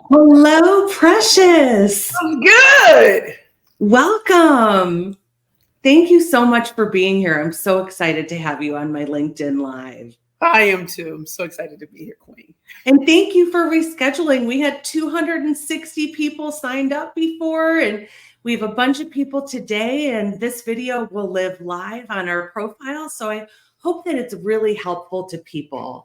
Hello, Precious. I'm good. Welcome. Thank you so much for being here. I'm so excited to have you on my LinkedIn Live. I am too. I'm so excited to be here, Queen. And thank you for rescheduling. We had 260 people signed up before, and we have a bunch of people today, and this video will live live on our profile. So I hope that it's really helpful to people.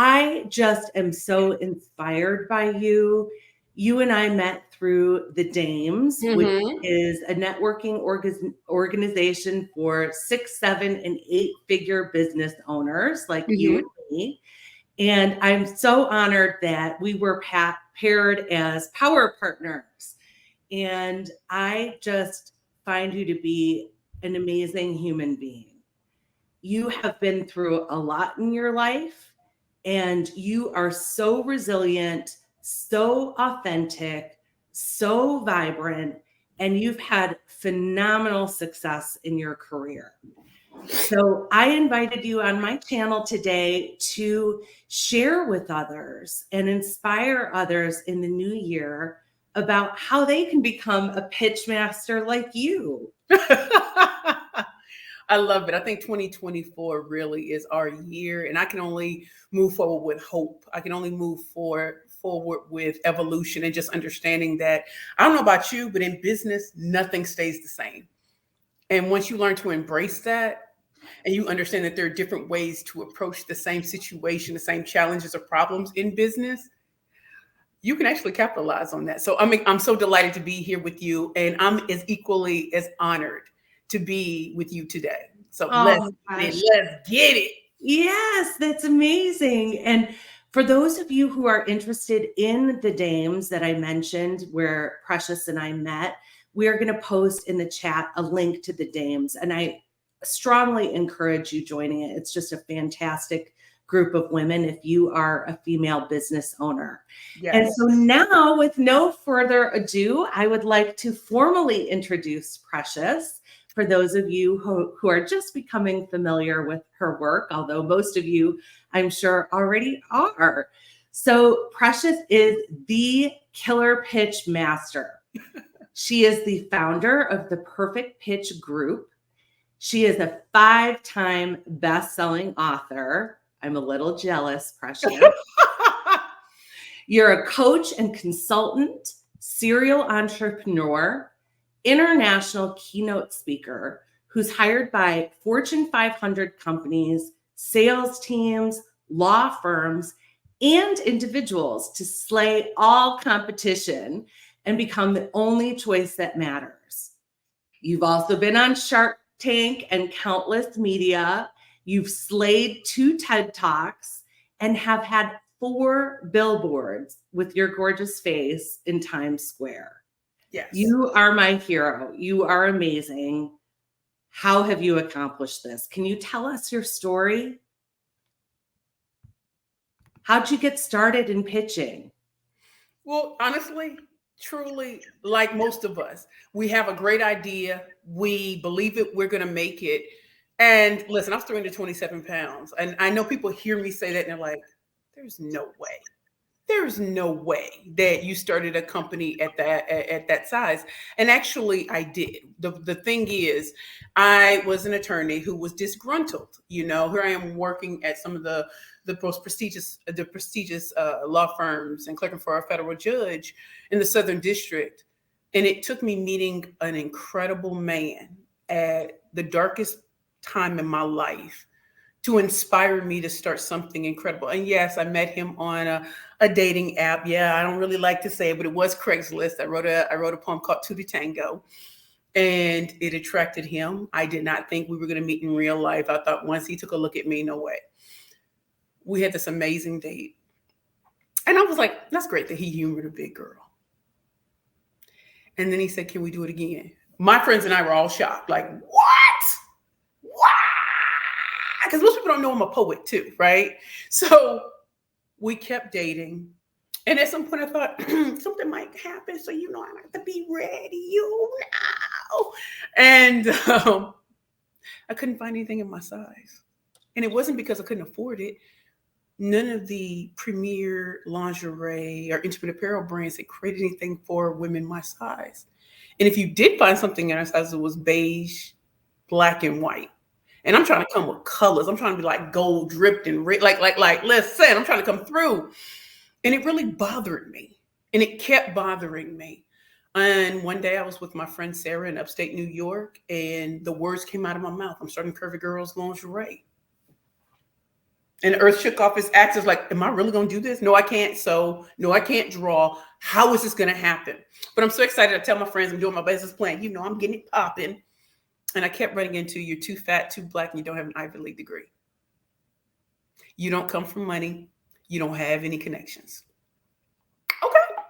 I just am so inspired by you. You and I met through the Dames, which Mm-hmm. is a networking organization for 6, 7, and 8-figure business owners like you Mm-hmm. and me. And I'm so honored that we were paired as power partners. And I just find you to be an amazing human being. You have been through a lot in your life, and you are so resilient, so authentic, so vibrant, and you've had phenomenal success in your career. So I invited you on my channel today to share with others and inspire others in the new year about how they can become a pitch master like you. I love it. I think 2024 really is our year, and I can only move forward with hope. I can only move forward with evolution and just understanding that I don't know about you, but in business, nothing stays the same. And once you learn to embrace that, and you understand that there are different ways to approach the same situation, the same challenges or problems in business, you can actually capitalize on that. So I'm so delighted to be here with you, and I'm as equally as honored to be with you today. So Oh my gosh. let's get it. Yes, that's amazing. And for those of you who are interested in the Dames that I mentioned, where Precious and I met, we are going to post in the chat a link to the Dames. And I strongly encourage you joining it. It's just a fantastic group of women if you are a female business owner. And Yes. so now, with no further ado, I would like to formally introduce Precious for those of you who are just becoming familiar with her work, although most of you, I'm sure, already are. So Precious is the killer pitch master. She is the founder of the Perfect Pitch Group. She is a 5-time best-selling author. I'm a little jealous, Precious. You're a coach and consultant, serial entrepreneur, international keynote speaker who's hired by Fortune 500 companies, sales teams, law firms, and individuals to slay all competition and become the only choice that matters. You've also been on Shark Tank and countless media. You've slayed 2 TED Talks and have had 4 billboards with your gorgeous face in Times Square. Yes. You are my hero. You are amazing. How have you accomplished this? Can you tell us your story? How'd you get started in pitching? Well, honestly, truly, like most of us, we have a great idea. We believe it. We're going to make it. And listen, I was 327 pounds. And I know people hear me say that and they're like, there's no way. There's no way that you started a company at that size. And actually I did. The thing is, I was an attorney who was disgruntled. Here I am working at some of the most prestigious law firms and clerking for a federal judge in the Southern District. And it took me meeting an incredible man at the darkest time in my life to inspire me to start something incredible. And yes, I met him on a dating app. Yeah, I don't really like to say it, but it was Craigslist. I wrote a poem called "To the Tango," and it attracted him. I did not think we were going to meet in real life. I thought once he took a look at me, no way. We had this amazing date, and I was like, "That's great that he humored a big girl." And then he said, "Can we do it again?" My friends and I were all shocked, like, "What? What?" Because most people don't know I'm a poet too, right? So we kept dating. And at some point, I thought something might happen. So, I have to be ready, And I couldn't find anything in my size. And it wasn't because I couldn't afford it. none of the premier lingerie or intimate apparel brands had created anything for women my size. And if you did find something in our size, it was beige, black, and white. And I'm trying to come with colors. I'm trying to be like gold dripped and red. Like, listen, I'm trying to come through. And it really bothered me. And it kept bothering me. And one day I was with my friend Sarah in upstate New York, and the words came out of my mouth. I'm starting Curvy Girls lingerie. And the earth shook off its axis, like, am I really going to do this? No, I can't sew. No, I can't draw. How is this going to happen? But I'm so excited to tell my friends I'm doing my business plan. You know, I'm getting it popping. And I kept running into, you're too fat, too black, and you don't have an Ivy League degree. You don't come from money. You don't have any connections. Okay.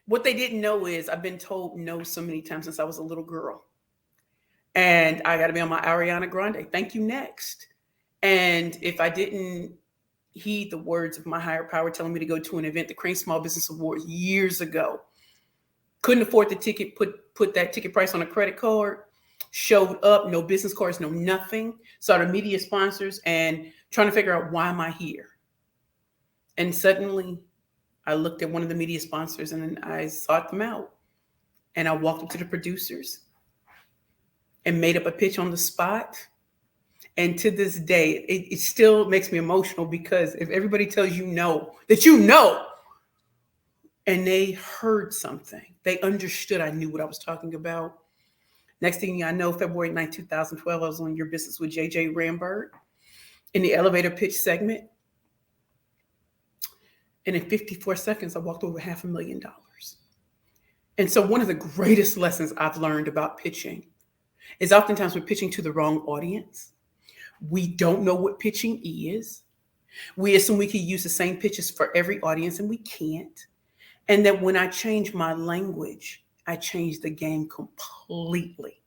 What they didn't know is I've been told no so many times since I was a little girl. And I got to be on my Ariana Grande. Thank you, next. And if I didn't heed the words of my higher power telling me to go to an event, the Crane Small Business Awards years ago, couldn't afford the ticket, put that ticket price on a credit card, showed up, no business cards, no nothing, saw the media sponsors and trying to figure out, why am I here? And suddenly I looked at one of the media sponsors and I sought them out. And I walked up to the producers and made up a pitch on the spot. And to this day, it still makes me emotional, because if everybody tells you no, that you know, and they heard something, they understood I knew what I was talking about. Next thing I know, February 9th, 2012, I was on Your Business with JJ Rambert in the elevator pitch segment. And in 54 seconds, I walked over $500,000. And so one of the greatest lessons I've learned about pitching is oftentimes we're pitching to the wrong audience. We don't know what pitching is. We assume we can use the same pitches for every audience, and we can't. And that when I change my language, I change the game completely.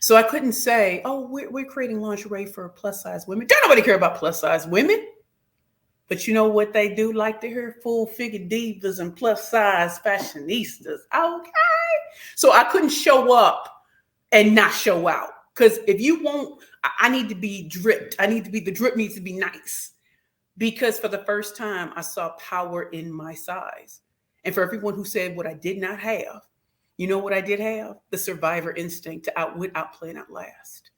So I couldn't say, oh, we're creating lingerie for plus size women. Don't nobody care about plus size women. But you know what they do like to hear? Full figure divas and plus size fashionistas. Okay. So I couldn't show up and not show out. Because if you won't, I need to be dripped. The drip needs to be nice. Because for the first time, I saw power in my size. And for everyone who said what I did not have, you know what I did have? The survivor instinct to outwit, outplay, and outlast.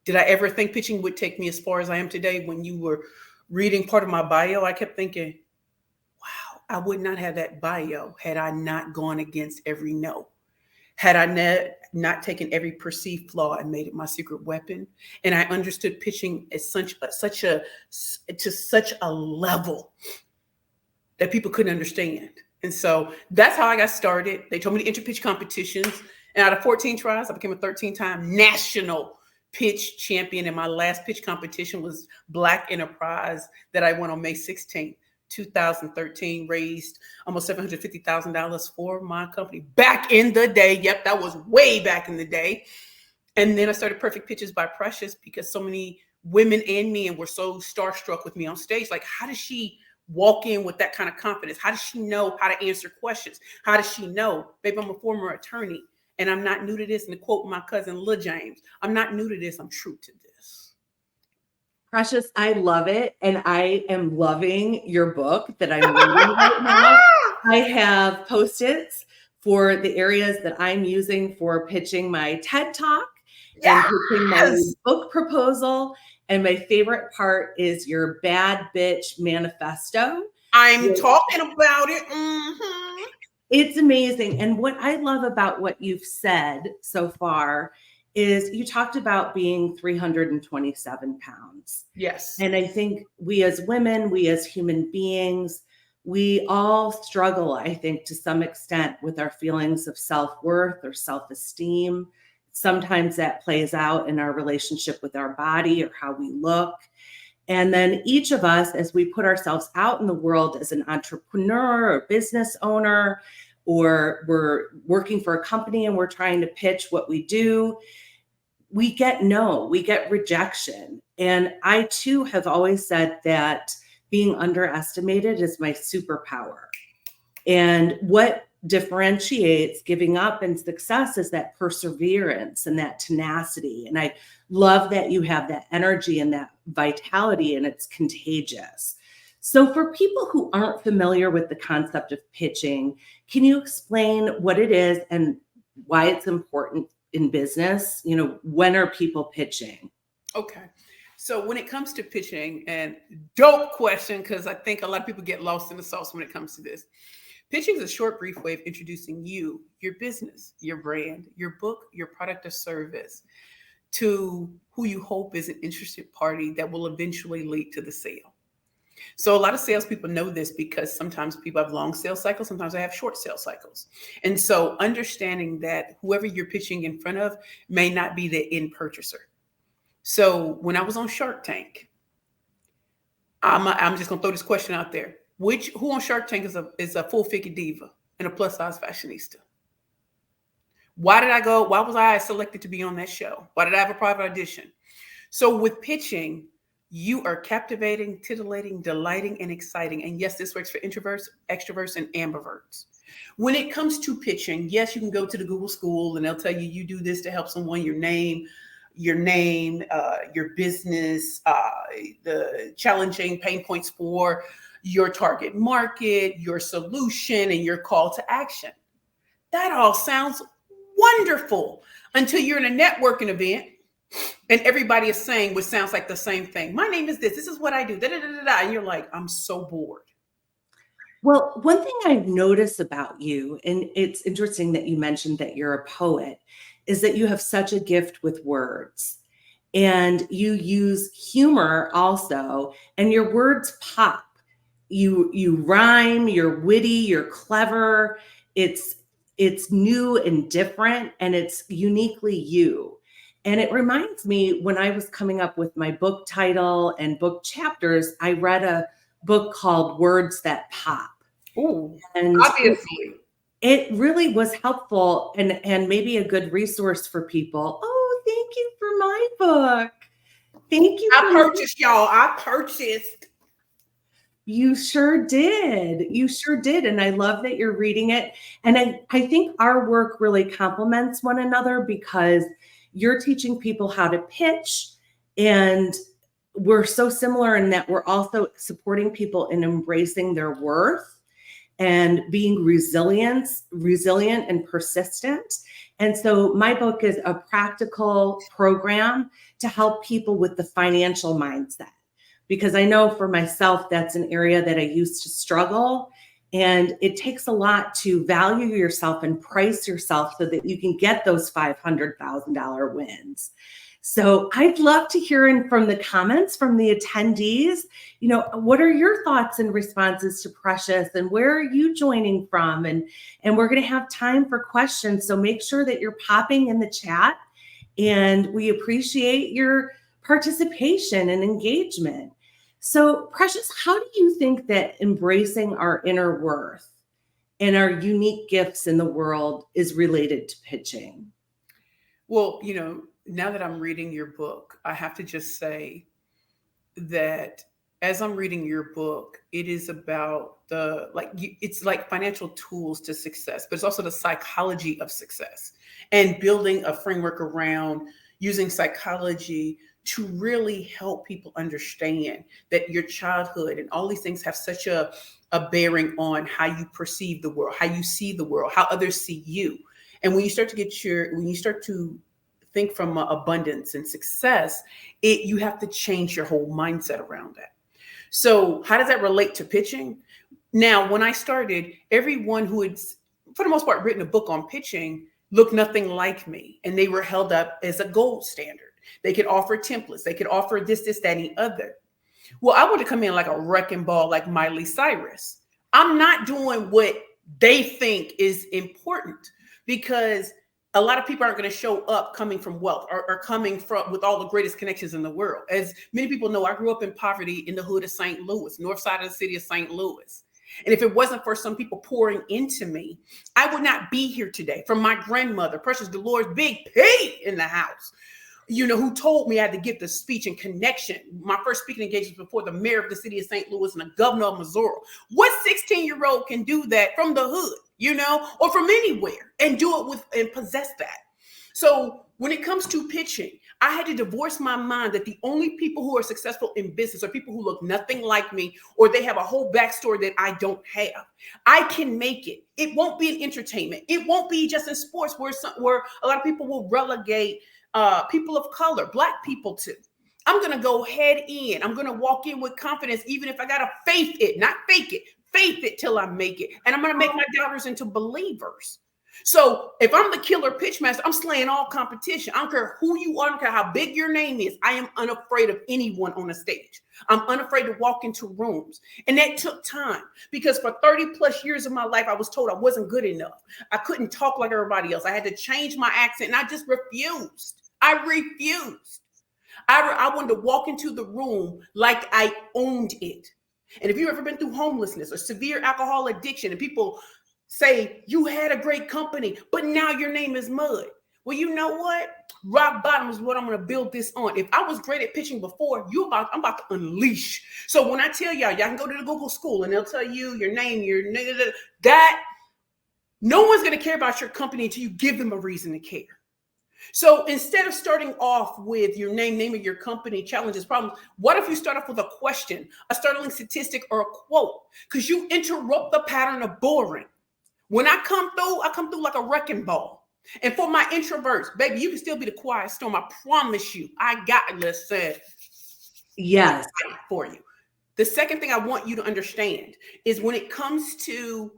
Did I ever think pitching would take me as far as I am today? When you were reading part of my bio, I kept thinking, wow, I would not have that bio had I not gone against every no. Had I not taken every perceived flaw and made it my secret weapon. And I understood pitching as to such a level that people couldn't understand. And so that's how I got started. They told me to enter pitch competitions. And out of 14 tries, I became a 13-time national pitch champion. And my last pitch competition was Black Enterprise that I won on May 16th. 2013, raised almost $750,000 for my company back in the day. Yep, that was way back in the day. And then I started Perfect Pitches by Precious, because so many women and men were so starstruck with me on stage. Like, how does she walk in with that kind of confidence? How does she know how to answer questions? How does she know? Babe, I'm a former attorney and I'm not new to this. And to quote my cousin, Lil James, I'm not new to this. I'm true to this. Precious, I love it. And I am loving your book that I'm reading right now. I have Post-its for the areas that I'm using for pitching my TED Talk and pitching my book proposal. And my favorite part is your Bad Bitch Manifesto. I'm talking about it. Mm-hmm. It's amazing. And what I love about what you've said so far is you talked about being 327 pounds. Yes. And I think we as women, we as human beings, we all struggle, I think, to some extent with our feelings of self-worth or self-esteem. Sometimes that plays out in our relationship with our body or how we look. And then each of us, as we put ourselves out in the world as an entrepreneur or business owner, or we're working for a company and we're trying to pitch what we do, we get no, we get rejection. And I too have always said that being underestimated is my superpower. And what differentiates giving up and success is that perseverance and that tenacity. And I love that you have that energy and that vitality, and it's contagious. So for people who aren't familiar with the concept of pitching, can you explain what it is and why it's important in business? When are people pitching? Okay. So when it comes to pitching, and dope question, because I think a lot of people get lost in the sauce when it comes to this. Pitching is a short, brief way of introducing you, your business, your brand, your book, your product or service to who you hope is an interested party that will eventually lead to the sale. So a lot of salespeople know this because sometimes people have long sales cycles, sometimes they have short sales cycles. And so understanding that whoever you're pitching in front of may not be the end purchaser. So when I was on Shark Tank, I'm just gonna throw this question out there. Who on Shark Tank is a full figure diva and a plus size fashionista? Why did I go? Why was I selected to be on that show? Why did I have a private audition? So with pitching, you are captivating, titillating, delighting, and exciting. And yes, this works for introverts, extroverts, and ambiverts. When it comes to pitching, yes, you can go to the Google school and they'll tell you do this to help someone, your name, your business, the challenging pain points for your target market, your solution, and your call to action. That all sounds wonderful until you're in a networking event and everybody is saying what sounds like the same thing. My name is this. This is what I do. Da, da, da, da, da. And you're like, I'm so bored. Well, one thing I've noticed about you, and it's interesting that you mentioned that you're a poet, is that you have such a gift with words. And you use humor also, and your words pop. You rhyme, you're witty, you're clever. It's new and different, and it's uniquely you. And it reminds me, when I was coming up with my book title and book chapters, I read a book called Words That Pop. Ooh, And obviously. it really was helpful and maybe a good resource for people. Oh, thank you for my book. Thank you I for purchased, y'all. I purchased. You sure did. You sure did. And I love that you're reading it. And I think our work really complements one another because you're teaching people how to pitch. And we're so similar in that we're also supporting people in embracing their worth and being resilient and persistent. And so my book is a practical program to help people with the financial mindset. Because I know for myself, that's an area that I used to struggle. And it takes a lot to value yourself and price yourself so that you can get those $500,000 wins. So I'd love to hear from the comments from the attendees, what are your thoughts and responses to Precious and where are you joining from? And we're going to have time for questions. So make sure that you're popping in the chat, and we appreciate your participation and engagement. So Precious, how do you think that embracing our inner worth and our unique gifts in the world is related to pitching? Well, now that I'm reading your book, I have to just say that as I'm reading your book, it is about it's like financial tools to success, but it's also the psychology of success and building a framework around using psychology to really help people understand that your childhood and all these things have such a bearing on how you perceive the world, how you see the world, how others see you. And when you start to think from abundance and success, you have to change your whole mindset around that. So how does that relate to pitching? Now, when I started, everyone who had, for the most part, written a book on pitching looked nothing like me. And they were held up as a gold standard. They could offer templates. They could offer this, that, and the other. Well, I want to come in like a wrecking ball, like Miley Cyrus. I'm not doing what they think is important because a lot of people aren't going to show up coming from wealth or coming from with all the greatest connections in the world. As many people know, I grew up in poverty in the hood of St. Louis, north side of the city of St. Louis. And if it wasn't for some people pouring into me, I would not be here today. From my grandmother, Precious Dolores, Big P in the house, who told me I had to give the speech and connection. My first speaking engagement before the mayor of the city of St. Louis and the governor of Missouri. What 16-year-old can do that from the hood, or from anywhere and do it and possess that? So when it comes to pitching, I had to divorce my mind that the only people who are successful in business are people who look nothing like me, or they have a whole backstory that I don't have. I can make it. It won't be in entertainment. It won't be just in sports where a lot of people will relegate people of color, Black people to. I'm going to go head in. I'm going to walk in with confidence, even if I got to faith it, not fake it, faith it till I make it. And I'm going to make my doubters into believers. So if I'm the killer pitch master, I'm slaying all competition. I don't care who you are, I don't care how big your name is. I am unafraid of anyone on a stage. I'm unafraid to walk into rooms. And that took time, because for 30 plus years of my life, I was told I wasn't good enough. I couldn't talk like everybody else. I had to change my accent, and I just refused. I refused. I wanted to walk into the room like I owned it. And if you've ever been through homelessness or severe alcohol addiction, and people say you had a great company, but now your name is mud. Well, you know what? Rock bottom is what I'm going to build this on. If I was great at pitching before, I'm about to unleash. So when I tell y'all can go to the Google school and they'll tell you your name, that no one's going to care about your company until you give them a reason to care. So instead of starting off with your name of your company, challenges, problems, what if you start off with a question, a startling statistic, or a quote? Because you interrupt the pattern of boring. When I come through like a wrecking ball. And for my introverts, baby, you can still be the quiet storm. I promise you. I got listen. Yes. For you. The second thing I want you to understand is when it comes to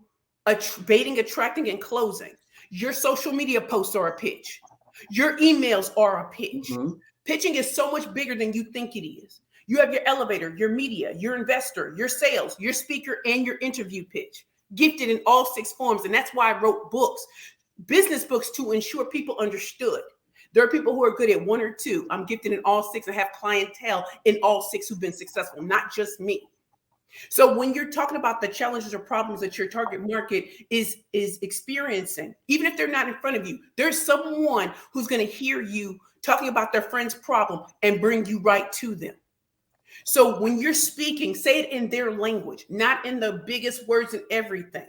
baiting, attracting, and closing, your social media posts are a pitch. Your emails are a pitch. Mm-hmm. Pitching is so much bigger than you think it is. You have your elevator, your media, your investor, your sales, your speaker, and your interview pitch. Gifted in all 6 forms. And that's why I wrote books, business books, to ensure people understood. There are people who are good at 1 or 2. I'm gifted in all 6 and have clientele in all 6 who've been successful, not just me. So when you're talking about the challenges or problems that your target market is experiencing, even if they're not in front of you, there's someone who's going to hear you talking about their friend's problem and bring you right to them. So when you're speaking, say it in their language, not in the biggest words and everything.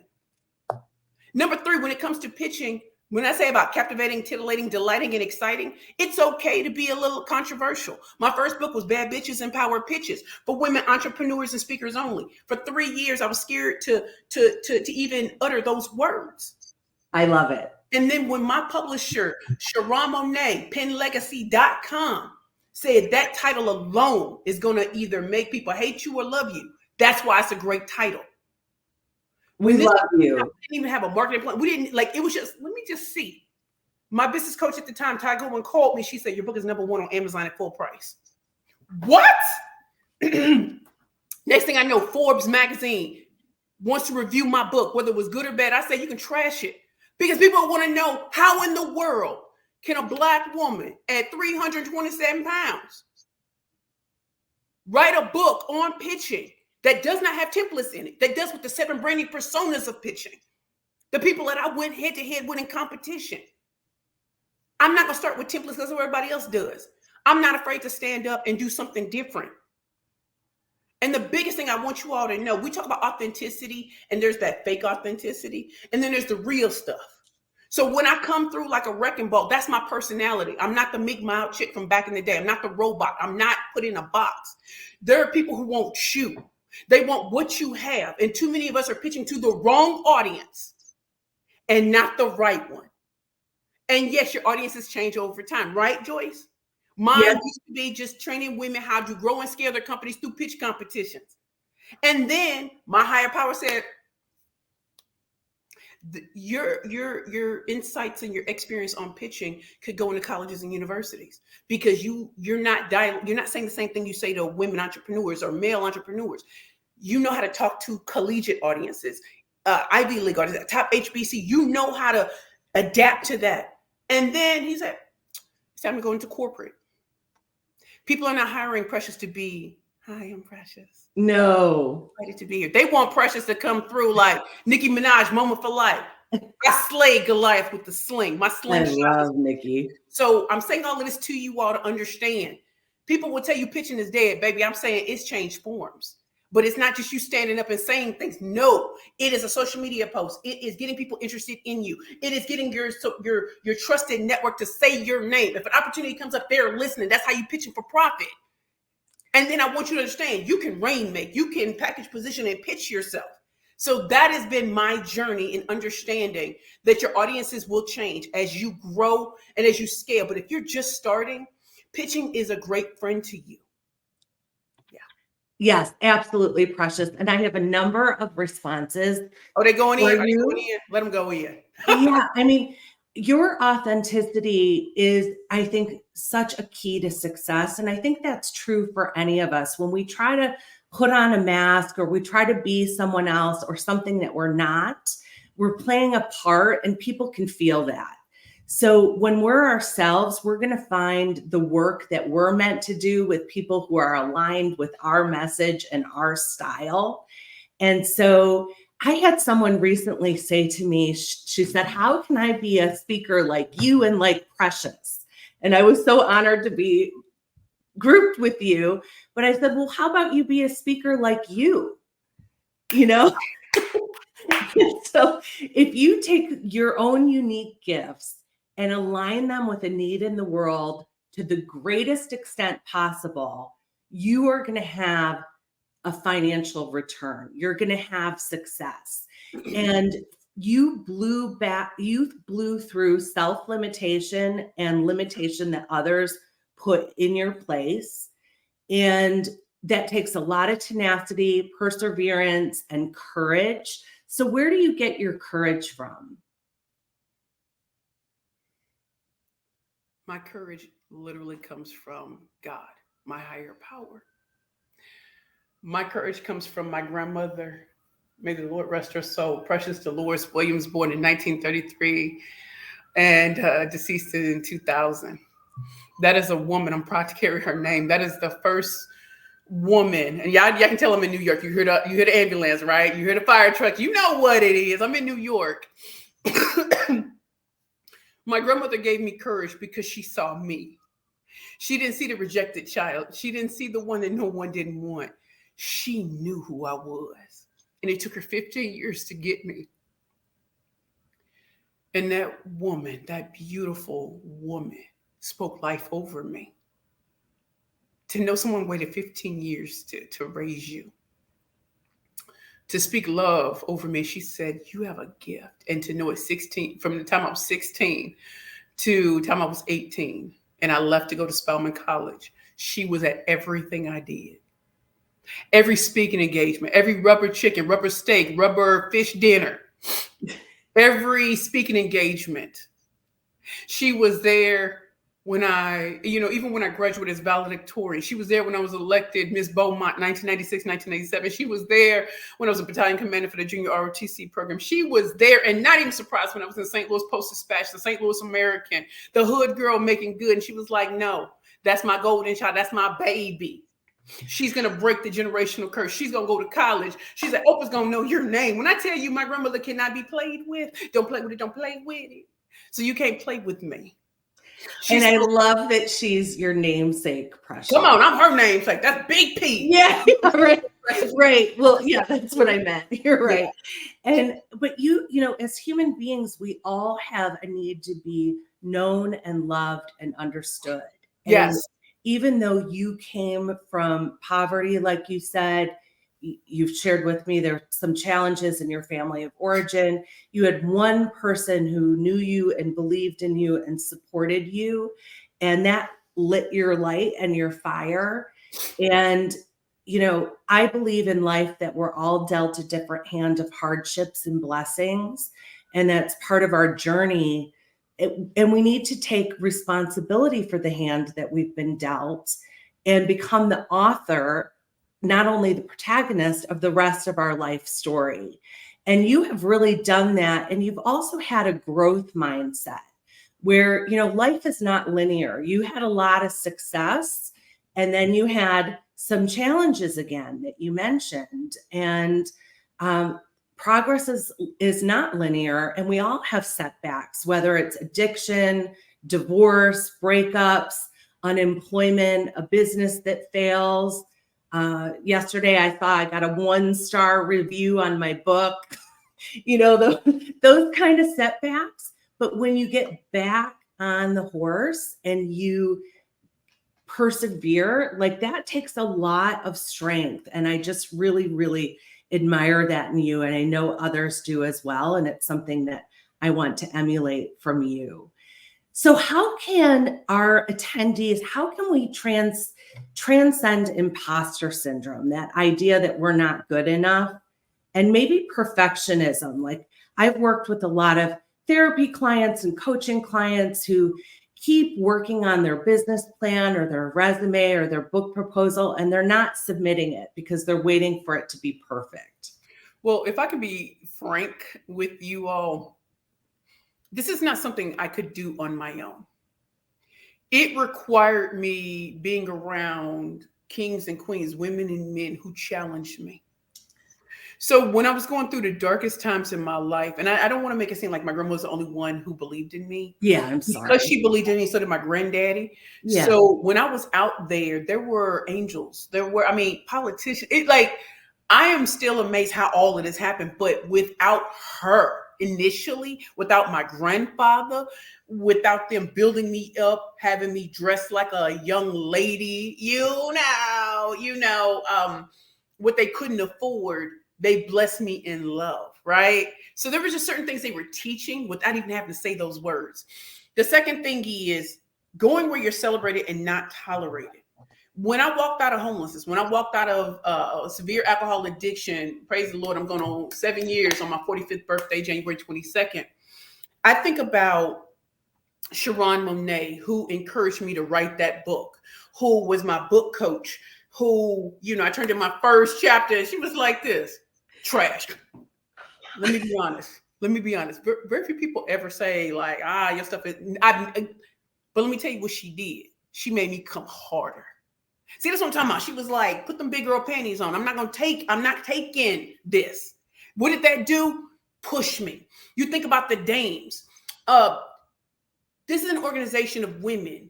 Number 3, when it comes to pitching, when I say about captivating, titillating, delighting, and exciting, it's okay to be a little controversial. My first book was Bad Bitches and Power Pitches for women entrepreneurs and speakers only. For 3 years, I was scared to even utter those words. I love it. And then when my publisher, Sharon Monet, penlegacy.com, said that title alone is going to either make people hate you or love you. That's why it's a great title. We love you. We didn't even have a marketing plan. We didn't it was just, let me just see. My business coach at the time, Ty Goodwin, called me. She said, your book is #1 on Amazon at full price. What? Next thing I know, Forbes magazine wants to review my book, whether it was good or bad. I say, you can trash it, because people want to know, how in the world can a Black woman at 327 pounds write a book on pitching that does not have templates in it, that does with the 7 branding personas of pitching, the people that I went head to head with in competition? I'm not going to start with templates because everybody else does. I'm not afraid to stand up and do something different. And the biggest thing I want you all to know, we talk about authenticity, and there's that fake authenticity, and then there's the real stuff. So when I come through like a wrecking ball, that's my personality. I'm not the meek mild chick from back in the day. I'm not the robot. I'm not put in a box. There are people who won't shoot. They want what you have. And too many of us are pitching to the wrong audience and not the right one. And yes, your audiences change over time, right, Joyce? Mine used to be just training women how to grow and scale their companies through pitch competitions. And then my higher power said, your insights and your experience on pitching could go into colleges and universities, because you're not saying the same thing you say to women entrepreneurs or male entrepreneurs. You know how to talk to collegiate audiences, Ivy League audiences, top HBC. You know how to adapt to that. And then he said, it's time to go into corporate. People are not hiring Precious to be, hi, I'm Precious. No. Excited to be here. They want Precious to come through like Nicki Minaj, Moment for Life. I slayed Goliath with the sling. My sling. I love Nicki. So I'm saying all of this to you all to understand. People will tell you pitching is dead, baby. I'm saying it's changed forms. But it's not just you standing up and saying things. No, it is a social media post. It is getting people interested in you. It is getting your trusted network to say your name. If an opportunity comes up, they're listening. That's how you pitching for profit. And then I want you to understand, you can rainmake, you can package, position, and pitch yourself. So that has been my journey in understanding that your audiences will change as you grow and as you scale. But if you're just starting, pitching is a great friend to you. Yes, absolutely, Precious. And I have a number of responses. Oh, they going in? For Are they you. going in? Let them go in. Yeah, I mean, your authenticity is, I think, such a key to success. And I think that's true for any of us. When we try to put on a mask or we try to be someone else or something that we're not, we're playing a part and people can feel that. So when we're ourselves, we're going to find the work that we're meant to do with people who are aligned with our message and our style. And so I had someone recently say to me, she said, how can I be a speaker like you and like Precious? And I was so honored to be grouped with you. But I said, well, how about you be a speaker like you? You know? So if you take your own unique gifts and align them with a need in the world to the greatest extent possible, you are going to have a financial return. You're going to have success. And you blew through self-limitation and limitation that others put in your place. And that takes a lot of tenacity, perseverance, and courage. So where do you get your courage from? My courage literally comes from God, my higher power. My courage comes from my grandmother. May the Lord rest her soul. Precious Dolores Williams, born in 1933 and deceased in 2000. That is a woman. I'm proud to carry her name. That is the first woman, and y'all can tell I'm in New York. You hear the ambulance, right? You hear the fire truck. You know what it is. I'm in New York. My grandmother gave me courage because she saw me. She didn't see the rejected child. She didn't see the one that no one didn't want. She knew who I was. And it took her 15 years to get me. And that woman, that beautiful woman, spoke life over me. To know someone waited 15 years to raise you, to speak love over me. She said, you have a gift. And to know at 16, from the time I was 16 to the time I was 18, and I left to go to Spelman College, she was at everything I did. Every speaking engagement, every rubber chicken, rubber steak, rubber fish dinner, every speaking engagement. She was there when even when I graduated as valedictorian. She was there when I was elected Miss Beaumont, 1996, 1997. She was there when I was a battalion commander for the junior ROTC program. She was there, and not even surprised when I was in St. Louis Post-Dispatch, the St. Louis American, the hood girl making good. And she was like, no, that's my golden child. That's my baby. She's going to break the generational curse. She's going to go to college. She's like, Oprah's going to know your name. When I tell you my grandmother cannot be played with, don't play with it, don't play with it. So you can't play with me. And I love that she's your namesake, Precious. Come on, I'm her namesake. That's Big P. Yeah, right. Right. Well, yeah, that's what I meant. You're right. Yeah. But you know, as human beings, we all have a need to be known and loved and understood. Yes. And even though you came from poverty, like you said, you've shared with me there are some challenges in your family of origin. You had one person who knew you and believed in you and supported you, and that lit your light and your fire. And you know, I believe in life that we're all dealt a different hand of hardships and blessings, and that's part of our journey. And we need to take responsibility for the hand that we've been dealt and become the author, not only the protagonist of the rest of our life story. And you have really done that. And you've also had a growth mindset where, you know, life is not linear. You had a lot of success, and then you had some challenges again that you mentioned. And progress is not linear, and we all have setbacks, whether it's addiction, divorce, breakups, unemployment, a business that fails, Yesterday, I saw I got a 1-star review on my book. Those kind of setbacks. But when you get back on the horse and you persevere, like that takes a lot of strength. And I just really, really admire that in you. And I know others do as well. And it's something that I want to emulate from you. So how can our attendees, how can we transcend imposter syndrome, that idea that we're not good enough, and maybe perfectionism? Like, I've worked with a lot of therapy clients and coaching clients who keep working on their business plan or their resume or their book proposal, and they're not submitting it because they're waiting for it to be perfect. Well, if I can be frank with you all, this is not something I could do on my own. It required me being around kings and queens, women and men who challenged me. So when I was going through the darkest times in my life, and I don't want to make it seem like my grandma was the only one who believed in me. Yeah, I'm sorry. Because she believed in me, so did my granddaddy. Yeah. So when I was out there were angels. There were, politicians. I am still amazed how all of this happened. But without her initially, without my grandfather, without them building me up, having me dressed like a young lady, what they couldn't afford, they blessed me in love, right? So there were just certain things they were teaching without even having to say those words. The second thing is going where you're celebrated and not tolerated. When I walked out of homelessness, when I walked out of severe alcohol addiction, praise the Lord, I'm going on 7 years on my 45th birthday, January 22nd. I think about Sharon Monet, who encouraged me to write that book, who was my book coach, who, I turned in my first chapter and she was like this, trash. Let me be honest. Very few people ever say like, your stuff is, but let me tell you what she did. She made me come harder. See, that's what I'm talking about. She was like, put them big girl panties on. I'm not taking this. What did that do? Push me. You think about the dames. This is an organization of women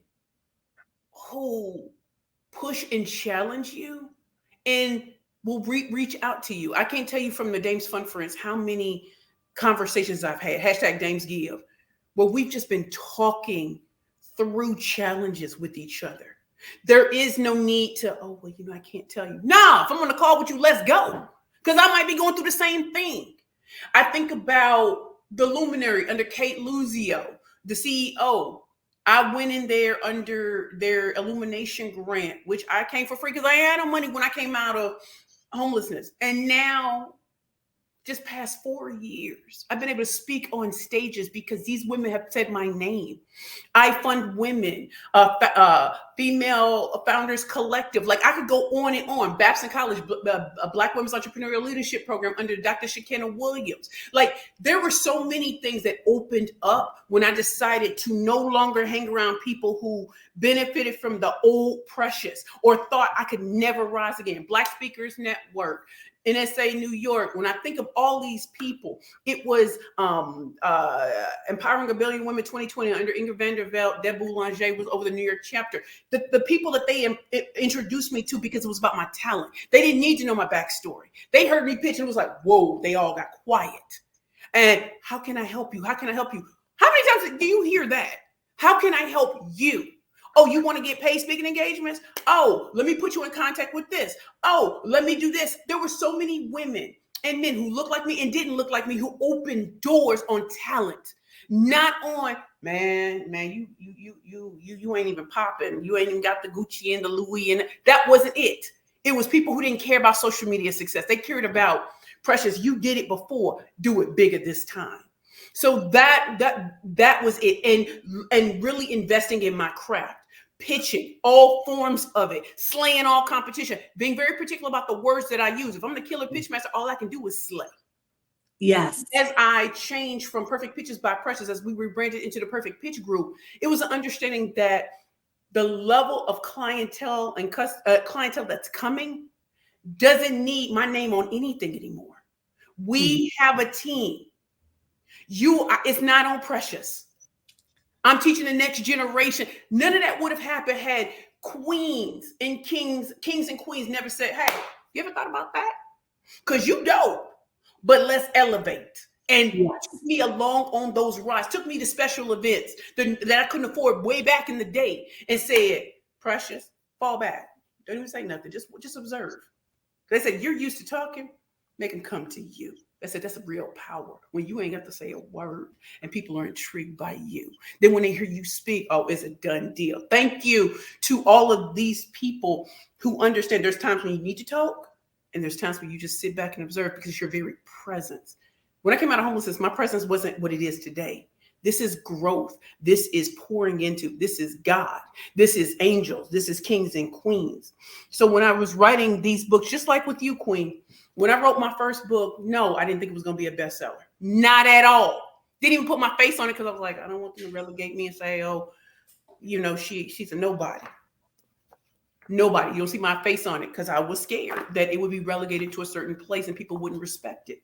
who push and challenge you and will reach out to you. I can't tell you from the Dames Fund, for instance, how many conversations I've had, #DamesGive, where we've just been talking through challenges with each other. There is no need to, I can't tell you. Nah, if I'm on a call with you, let's go. Because I might be going through the same thing. I think about the luminary under Kate Luzio, the CEO. I went in there under their illumination grant, which I came for free because I had no money when I came out of homelessness. And now, just past 4 years, I've been able to speak on stages because these women have said my name. I fund women, female founders collective. Like I could go on and on. Babson College, a Black Women's Entrepreneurial Leadership Program under Dr. Shekinah Williams. Like there were so many things that opened up when I decided to no longer hang around people who benefited from the old precious or thought I could never rise again. Black Speakers Network, NSA New York. When I think of all these people, it was Empowering a Billion Women 2020 under Ingrid Vanderveld. Deb Boulanger was over the New York chapter. The people that they introduced me to because it was about my talent. They didn't need to know my backstory. They heard me pitch and it was like, whoa, they all got quiet. And how can I help you? How can I help you? How many times do you hear that? How can I help you? Oh, you want to get paid speaking engagements? Oh, let me put you in contact with this. Oh, let me do this. There were so many women and men who looked like me and didn't look like me who opened doors on talent, not on man. You ain't even popping. You ain't even got the Gucci and the Louis, and that wasn't it. It was people who didn't care about social media success. They cared about precious. You did it before. Do it bigger this time. So that was it, and really investing in my craft. Pitching, all forms of it, slaying all competition, being very particular about the words that I use. If I'm the killer pitch master, all I can do is slay. Yes. As I changed from Perfect Pitches by Precious, as we rebranded into the Perfect Pitch Group, it was an understanding that the level of clientele and clientele that's coming doesn't need my name on anything anymore. We have a team. It's not on Precious. I'm teaching the next generation. None of that would have happened had queens and kings and queens never said, hey, you ever thought about that? Because you dope, but let's elevate. And took Yes. me along on those rides, took me to special events that I couldn't afford way back in the day, and said, Precious, fall back. Don't even say nothing. Just observe. They said, you're used to talking, make them come to you. They said, that's a real power when you ain't got to say a word and people are intrigued by you. Then when they hear you speak, oh, it's a done deal. Thank you to all of these people who understand there's times when you need to talk and there's times when you just sit back and observe because your very presence. When I came out of homelessness, my presence wasn't what it is today. This is growth. This is pouring into. This is God. This is angels. This is kings and queens. So when I was writing these books, just like with you, Queen, when I wrote my first book, no, I didn't think it was going to be a bestseller. Not at all. Didn't even put my face on it because I was like, I don't want them to relegate me and say, oh, she's a nobody. Nobody. You don't see my face on it because I was scared that it would be relegated to a certain place and people wouldn't respect it.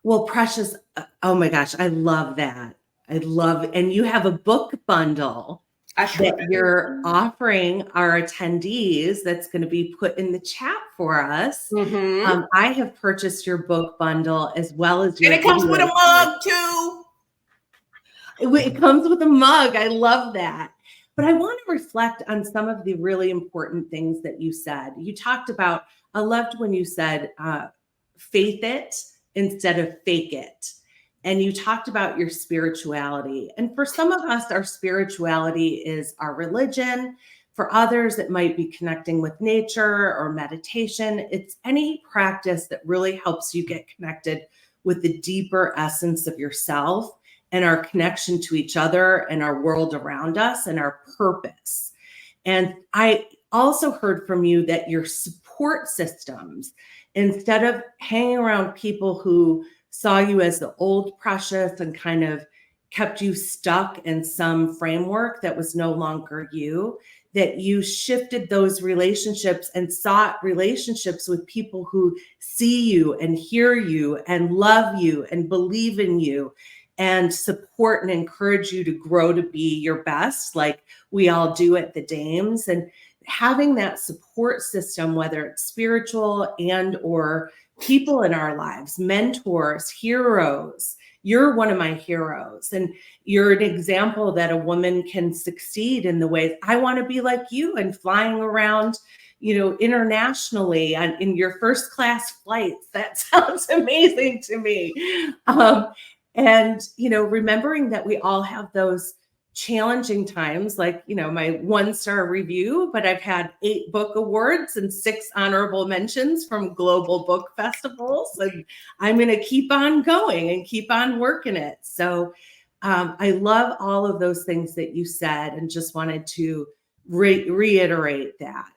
Well, Precious, oh my gosh, I love that. And you have a book bundle that you're offering our attendees that's going to be put in the chat for us. Mm-hmm. I have purchased your book bundle as well as your And it comes with a mug too. It comes with a mug. I love that. But I want to reflect on some of the really important things that you said. You talked about, I loved when you said, faith it instead of fake it. And you talked about your spirituality. And for some of us, our spirituality is our religion. For others, it might be connecting with nature or meditation. It's any practice that really helps you get connected with the deeper essence of yourself and our connection to each other and our world around us and our purpose. And I also heard from you that your support systems, instead of hanging around people who saw you as the old Precious and kind of kept you stuck in some framework that was no longer you, that you shifted those relationships and sought relationships with people who see you and hear you and love you and believe in you and support and encourage you to grow to be your best, like we all do at the Dames. And having that support system, whether it's spiritual and or people in our lives, mentors, heroes. You're one of my heroes. And you're an example that a woman can succeed in the ways I want to be like you and flying around, internationally in your first class flights. That sounds amazing to me. And remembering that we all have those challenging times, like, my 1-star review, but I've had 8 book awards and 6 honorable mentions from global book festivals. And I'm going to keep on going and keep on working it. So I love all of those things that you said and just wanted to reiterate that.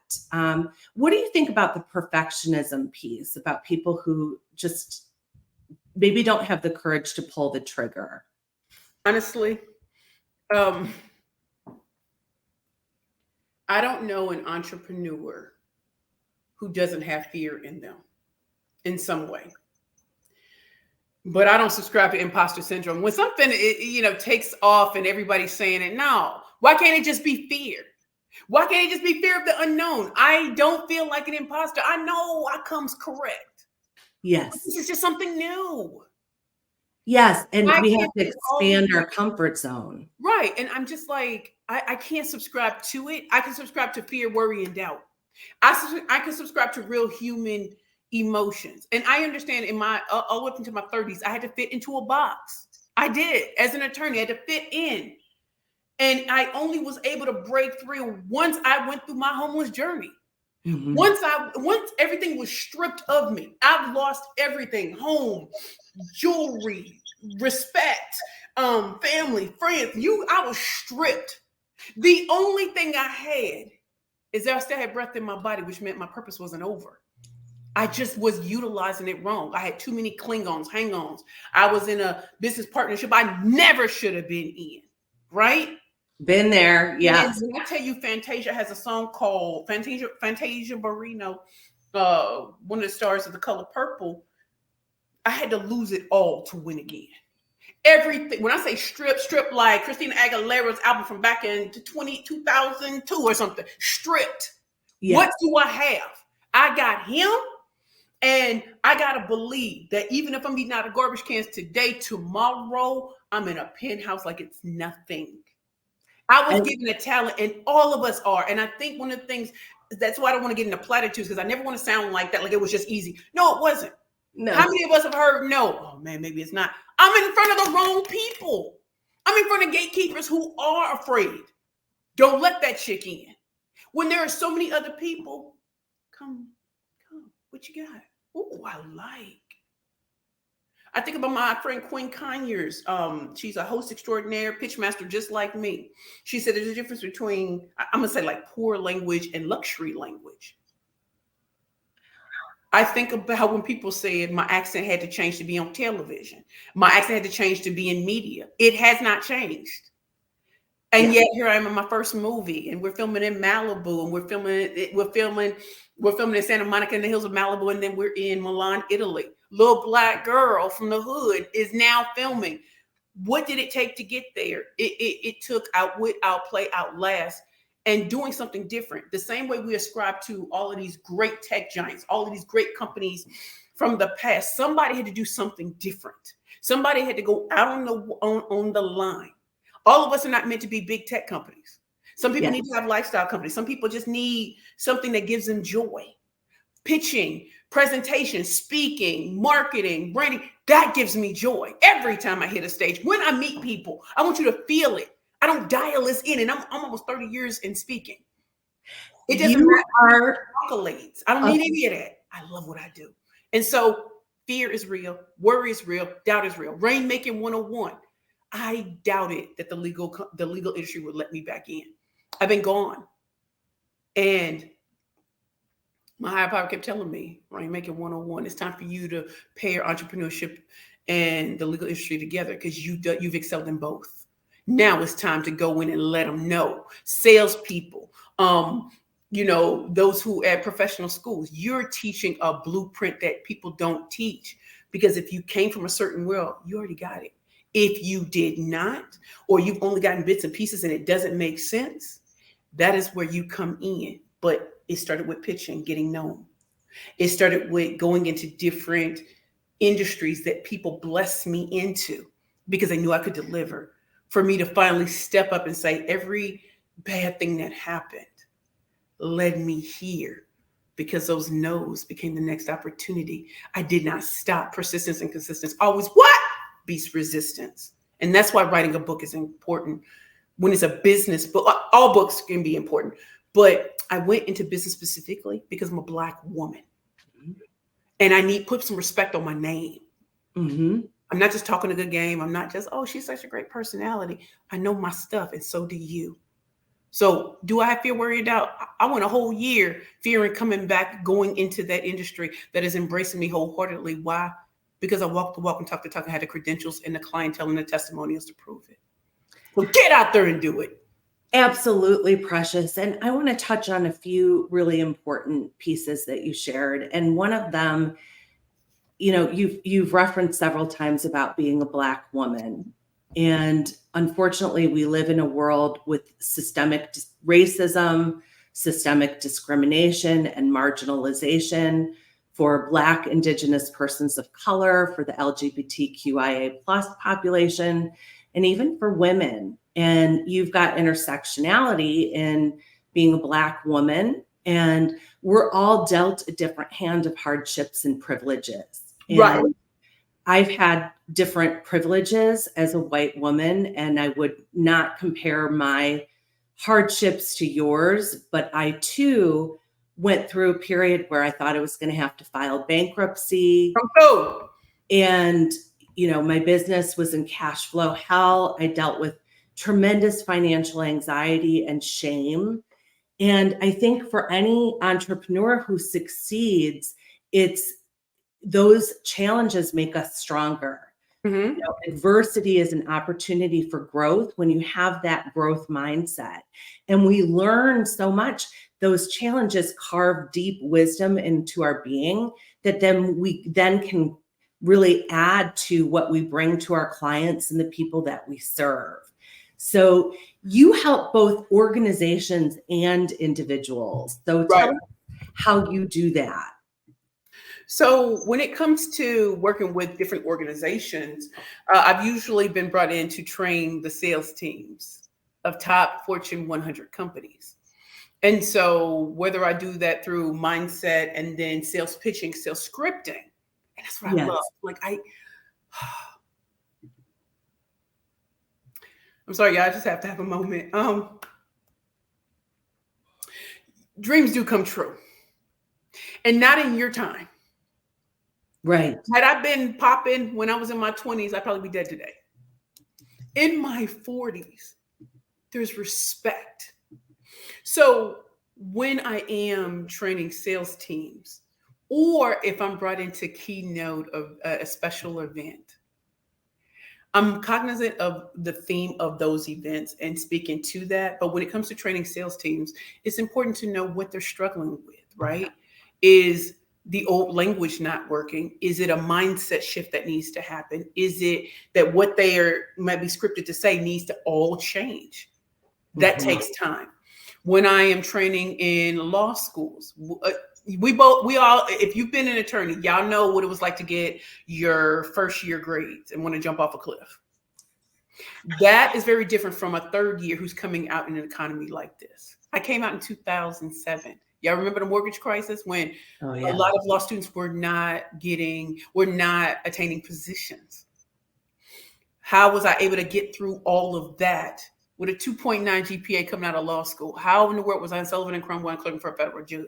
What do you think about the perfectionism piece, about people who just maybe don't have the courage to pull the trigger? Honestly, I don't know an entrepreneur who doesn't have fear in them in some way. But I don't subscribe to imposter syndrome. When something takes off and everybody's saying it, no. Why can't it just be fear? Why can't it just be fear of the unknown? I don't feel like an imposter. I know I comes correct. Yes. This is just something new. Yes. And we have to expand our comfort zone. Right. And I'm just like, I can't subscribe to it. I can subscribe to fear, worry, and doubt. I can subscribe to real human emotions. And I understand all up into my 30s, I had to fit into a box. I did. As an attorney, I had to fit in. And I only was able to break through once I went through my homeless journey. Mm-hmm. Once everything was stripped of me, I've lost everything: home, jewelry, respect, family, friends. I was stripped. The only thing I had is that I still had breath in my body, which meant my purpose wasn't over. I just was utilizing it wrong. I had too many Klingons, hang-ons. I was in a business partnership I never should have been in, right? Been there, yeah. When I tell you, Fantasia has a song called Fantasia Barrino, one of the stars of The Color Purple. I had to lose it all to win again. Everything. When I say strip like Christina Aguilera's album from back in 2002 or something. Stripped. Yeah. What do I have? I got him, and I gotta believe that even if I'm eating out of garbage cans today, tomorrow I'm in a penthouse like it's nothing. I was given a talent, and all of us are. And I think one of the things, that's why I don't want to get into platitudes, because I never want to sound like that, like it was just easy. No, it wasn't. No. How many of us have heard no? Oh man, maybe it's not. I'm in front of the wrong people. I'm in front of gatekeepers who are afraid. Don't let that chick in. When there are so many other people, come, what you got? Oh, I like. I think about my friend Quinn Conyers. She's a host extraordinaire, pitch master, just like me. She said there's a difference between, I'm gonna say, like poor language and luxury language. I think about when people said my accent had to change to be on television. My accent had to change to be in media. It has not changed. And yet here I am in my first movie, and we're filming in Malibu, and we're filming in Santa Monica in the hills of Malibu, and then we're in Milan, Italy. Little black girl from the hood is now filming. What did it take to get there? It took outwit, outplay, outlast, and doing something different. The same way we ascribe to all of these great tech giants, all of these great companies from the past. Somebody had to do something different. Somebody had to go out on the line. All of us are not meant to be big tech companies. Some people need to have lifestyle companies. Some people just need something that gives them joy. Pitching, presentation, speaking, marketing, branding, that gives me joy every time I hit a stage. When I meet people, I want you to feel it. I don't dial this in, and I'm almost 30 years in speaking. It doesn't matter. Accolades. I don't need any of that. I love what I do. And so fear is real. Worry is real. Doubt is real. Rainmaking 101. I doubted that the legal industry would let me back in. I've been gone. And my higher power kept telling me, Rainmaking 101, it's time for you to pair entrepreneurship and the legal industry together, because you've excelled in both. Now it's time to go in and let them know. Salespeople, those who at professional schools, you're teaching a blueprint that people don't teach, because if you came from a certain world, you already got it. If you did not, or you've only gotten bits and pieces and it doesn't make sense, that is where you come in. But it started with pitching, getting known. It started with going into different industries that people blessed me into because they knew I could deliver. For me to finally step up and say, every bad thing that happened led me here, because those no's became the next opportunity. I did not stop. Persistence and consistency always beats resistance. And that's why writing a book is important. When it's a business book, all books can be important, but I went into business specifically because I'm a Black woman. And I put some respect on my name. Mm-hmm. I'm not just talking a good game. I'm not just, oh, she's such a great personality. I know my stuff, and so do you. So do I have fear, worry, doubt? I went a whole year fearing coming back, going into that industry that is embracing me wholeheartedly. Why? Because I walked the walk and talked the talk. I had the credentials and the clientele and the testimonials to prove it. So get out there and do it. Absolutely, Precious. And I want to touch on a few really important pieces that you shared. And one of them, you've referenced several times about being a Black woman. And unfortunately, we live in a world with systemic racism, systemic discrimination, and marginalization for Black, Indigenous persons of color, for the LGBTQIA+ population, and even for women. And you've got intersectionality in being a Black woman, and we're all dealt a different hand of hardships and privileges. And right. I've had different privileges as a white woman, and I would not compare my hardships to yours, but I too went through a period where I thought I was going to have to file bankruptcy. Oh. And, my business was in cash flow hell. I dealt with tremendous financial anxiety and shame. And I think for any entrepreneur who succeeds, those challenges make us stronger. Mm-hmm. Adversity is an opportunity for growth when you have that growth mindset. And we learn so much. Those challenges carve deep wisdom into our being that then we can really add to what we bring to our clients and the people that we serve. So you help both organizations and individuals. So Right. tell us how you do that. So when it comes to working with different organizations, I've usually been brought in to train the sales teams of top Fortune 100 companies. And so whether I do that through mindset and then sales pitching, sales scripting, and that's what I love. Yes. Like I'm sorry, y'all, I just have to have a moment. Dreams do come true. And not in your time. Right. Had I been popping when I was in my 20s, I'd probably be dead today. In my 40s, there's respect. So when I am training sales teams, or if I'm brought into keynote of a special event, I'm cognizant of the theme of those events and speaking to that. But when it comes to training sales teams, it's important to know what they're struggling with, right? Is the old language not working? Is it a mindset shift that needs to happen? Is it that what they are might be scripted to say needs to all change? That takes time. When I am training in law schools, we all, if you've been an attorney, y'all know what it was like to get your first year grades and want to jump off a cliff. That is very different from a third year who's coming out in an economy like this. I came out in 2007. Y'all remember the mortgage crisis when a lot of law students were not attaining positions. How was I able to get through all of that with a 2.9 GPA coming out of law school? How in the world was I in Sullivan and Crumwell clerking for a federal judge?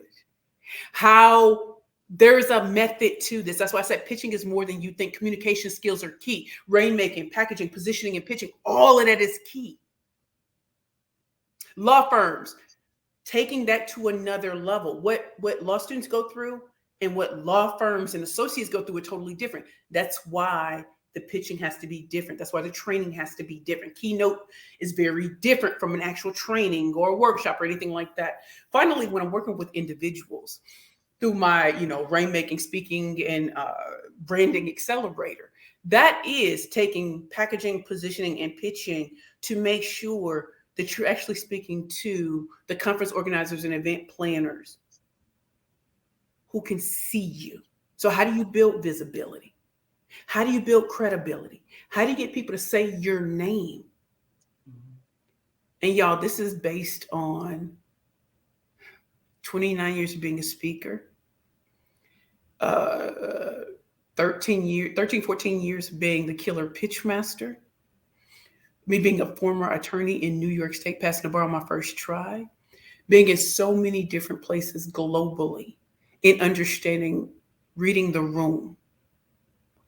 How there's a method to this. That's why I said pitching is more than you think. Communication skills are key. Rainmaking, packaging, positioning, and pitching, all of that is key. Law firms, taking that to another level. What law students go through and what law firms and associates go through are totally different. That's why the pitching has to be different. That's why the training has to be different. Keynote is very different from an actual training or a workshop or anything like that. Finally, when I'm working with individuals through my, rainmaking, speaking, and branding accelerator, that is taking packaging, positioning, and pitching to make sure that you're actually speaking to the conference organizers and event planners who can see you. So how do you build visibility? How do you build credibility? How do you get people to say your name? And y'all, this is based on 29 years of being a speaker, 14 years being the killer pitch master, me being a former attorney in New York State, passing the bar on my first try, being in so many different places globally, in understanding, reading the room.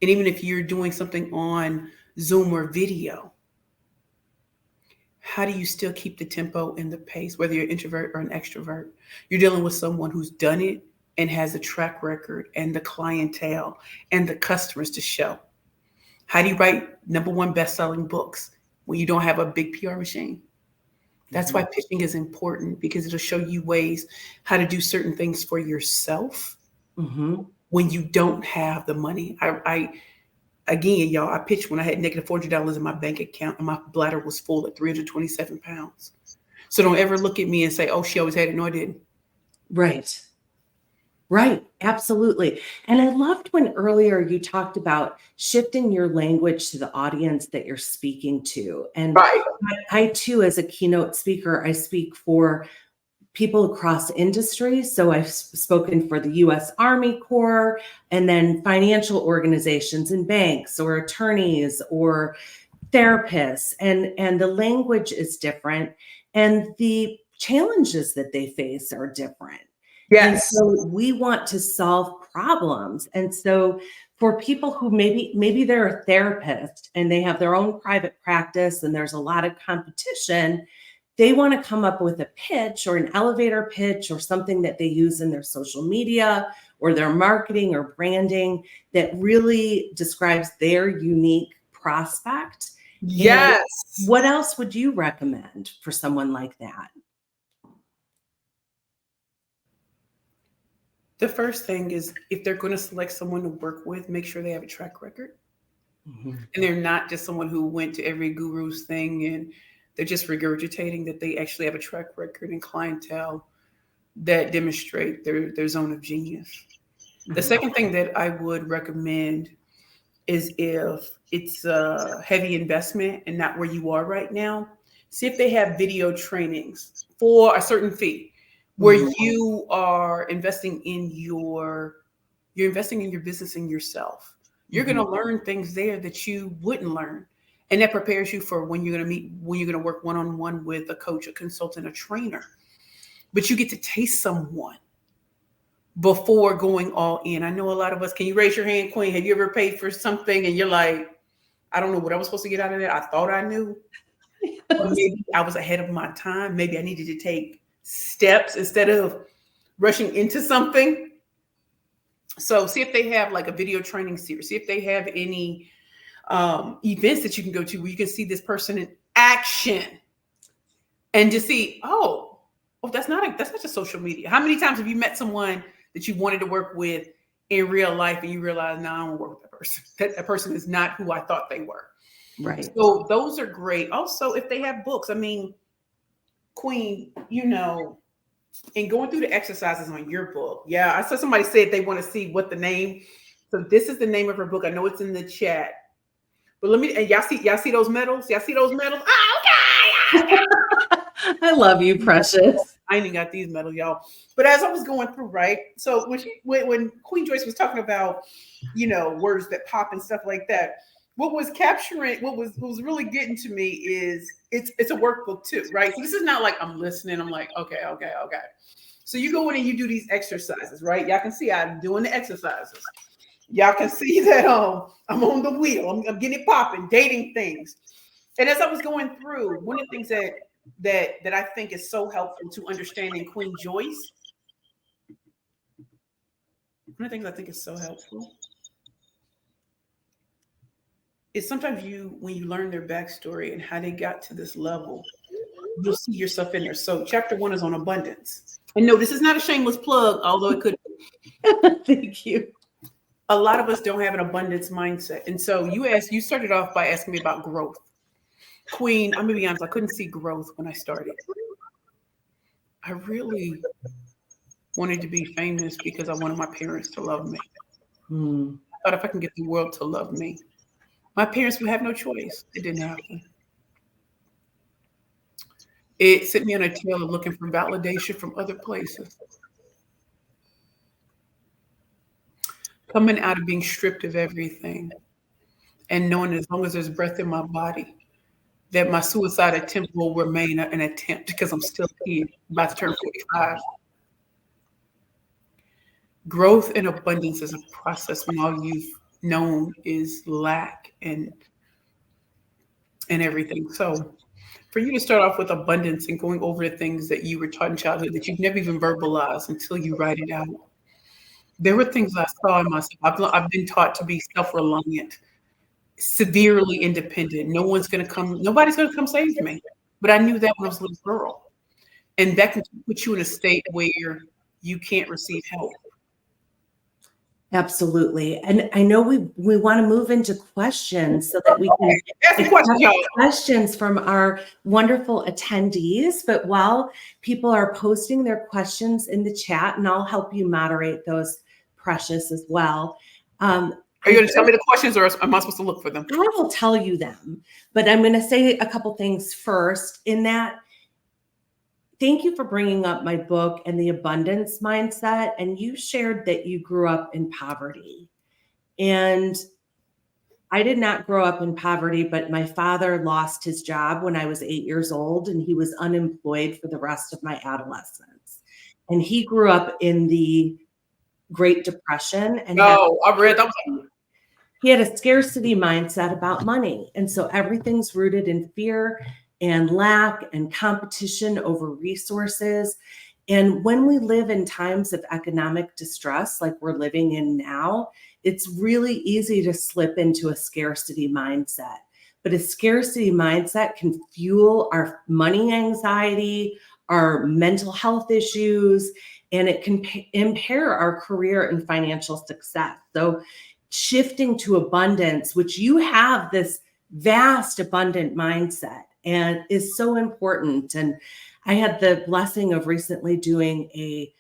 And even if you're doing something on Zoom or video, how do you still keep the tempo and the pace, whether you're an introvert or an extrovert? You're dealing with someone who's done it and has a track record and the clientele and the customers to show. How do you write #1 best-selling books when you don't have a big PR machine? That's why pitching is important, because it'll show you ways how to do certain things for yourself when you don't have the money. Again, y'all, I pitched when I had negative $400 in my bank account and my bladder was full at 327 pounds. So don't ever look at me and say, oh, she always had it. No, I didn't. Right. Right. Absolutely. And I loved when earlier you talked about shifting your language to the audience that you're speaking to. And I too, as a keynote speaker, I speak for people across industry. So I've spoken for the US Army Corps, and then financial organizations and banks or attorneys or therapists. And the language is different. And the challenges that they face are different. And so we want to solve problems. And so for people who maybe they're a therapist and they have their own private practice and there's a lot of competition, they want to come up with a pitch or an elevator pitch or something that they use in their social media or their marketing or branding that really describes their unique prospect. Yes. And what else would you recommend for someone like that? The first thing is if they're going to select someone to work with, make sure they have a track record. Mhm. And they're not just someone who went to every guru's thing and they're just regurgitating, that they actually have a track record and clientele that demonstrate their zone of genius. The Mhm. second thing that I would recommend is if it's a heavy investment and not where you are right now, see if they have video trainings for a certain fee where Mhm. you are investing in you're investing in your business and yourself. You're going Mhm. to learn things there that you wouldn't learn. And that prepares you for when you're going to meet, when you're going to work one-on-one with a coach, a consultant, a trainer. But you get to taste someone before going all in. I know a lot of us, can you raise your hand, Queen? Have you ever paid for something and you're like, I don't know what I was supposed to get out of that. I thought I knew, or maybe I was ahead of my time. Maybe I needed to take steps instead of rushing into something. So see if they have like a video training series. See if they have any events that you can go to where you can see this person in action and just see, oh, that's not just social media. How many times have you met someone that you wanted to work with in real life and you realize, no, I don't want to work with that person. That person is not who I thought they were. Right. So those are great. Also, if they have books, I mean, Queen, and going through the exercises on your book. Yeah, I saw somebody said they want to see what the name. So this is the name of her book. I know it's in the chat. But let me, and y'all see those medals? Y'all see those medals? Oh, okay. I love you, Precious. I ain't even got these medals, y'all. But as I was going through, right? So when Queen Joyce was talking about, words that pop and stuff like that, what was capturing, what was really getting to me is it's a workbook too, right? So this is not like I'm listening. I'm like, okay. So you go in and you do these exercises, right? Y'all can see I'm doing the exercises. Y'all can see that I'm on the wheel. I'm getting it popping, dating things. And as I was going through, one of the things that I think is so helpful to understanding Queen Joyce, one of the things I think is so helpful is sometimes when you learn their backstory and how they got to this level, you'll see yourself in there. So chapter 1 is on abundance. And no, this is not a shameless plug, although it could. Thank you. A lot of us don't have an abundance mindset. And so you started off by asking me about growth. Queen, I'm gonna be honest, I couldn't see growth when I started. I really wanted to be famous because I wanted my parents to love me. Hmm. I thought if I can get the world to love me, my parents would have no choice. It didn't happen. It sent me on a tail of looking for validation from other places. Coming out of being stripped of everything and knowing as long as there's breath in my body, that my suicide attempt will remain an attempt because I'm still here, about to turn 45. Growth and abundance is a process when all you've known is lack and everything. So for you to start off with abundance and going over the things that you were taught in childhood that you've never even verbalized until you write it out. There were things I saw in myself. I've been taught to be self-reliant, severely independent. Nobody's going to come save me. But I knew that when I was a little girl. And that can put you in a state where you can't receive help. Absolutely. And I know we want to move into questions so that we can Ask the question, y'all. questions from our wonderful attendees. But while people are posting their questions in the chat, and I'll help you moderate those, Precious, as well. Are you going to tell me the questions or am I supposed to look for them? I will tell you them, but I'm going to say a couple things first in that. Thank you for bringing up my book and the abundance mindset. And you shared that you grew up in poverty. And I did not grow up in poverty, but my father lost his job when I was 8 years old, and he was unemployed for the rest of my adolescence. And he grew up in the Great Depression and I read that. he had a scarcity mindset about money. And so everything's rooted in fear and lack and competition over resources. And when we live in times of economic distress, like we're living in now, it's really easy to slip into a scarcity mindset. But a scarcity mindset can fuel our money anxiety, our mental health issues, and it can impair our career and financial success. So shifting to abundance, which you have this vast, abundant mindset, and is so important. And I had the blessing of recently doing a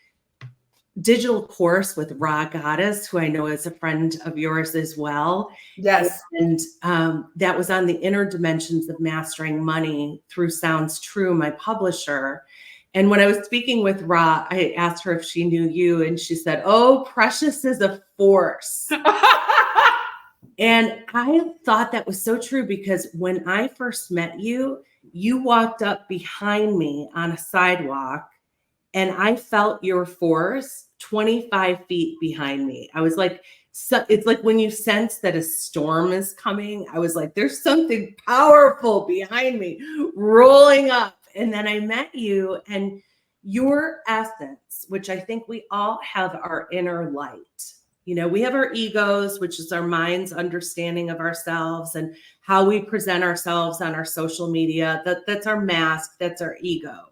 digital course with Ra Goddess, who I know is a friend of yours as well. Yes. And that was on the inner dimensions of mastering money through Sounds True, my publisher. And when I was speaking with Ra, I asked her if she knew you, and she said, "Oh, Precious is a force." And I thought that was so true, because when I first met you, you walked up behind me on a sidewalk and I felt your force 25 feet behind me. I was like, so it's like when you sense that a storm is coming, I was like, there's something powerful behind me rolling up. And then I met you, and your essence, which I think we all have our inner light. We have our egos, which is our mind's understanding of ourselves and how we present ourselves on our social media. That's our mask, that's our ego.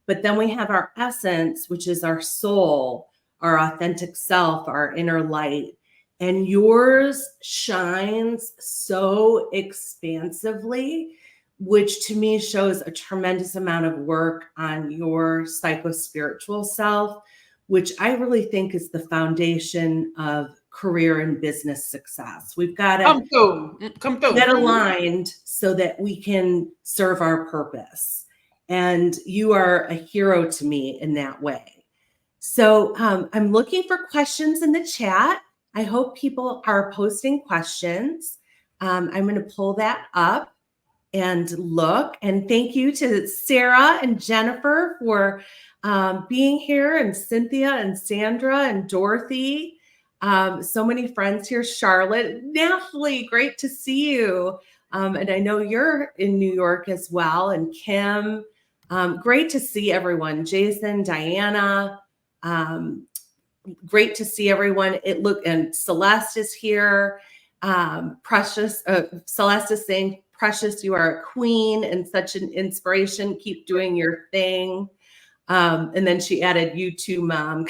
But then we have our essence, which is our soul, our authentic self, our inner light. And yours shines so expansively, which to me shows a tremendous amount of work on your psycho-spiritual self, which I really think is the foundation of career and business success. We've got to come through. get aligned so that we can serve our purpose. And you are a hero to me in that way. So I'm looking for questions in the chat. I hope people are posting questions. I'm going to pull that up and look. And thank you to Sarah and Jennifer for being here, and Cynthia and Sandra and Dorothy. So many friends here. Charlotte, Natalie, great to see you. And I know you're in New York as well. And Kim, great to see everyone. Jason, Diana, great to see everyone. And Celeste is here. Precious, Celeste is saying, "Precious, you are a queen and such an inspiration. Keep doing your thing." And then she added, "You too, Mom."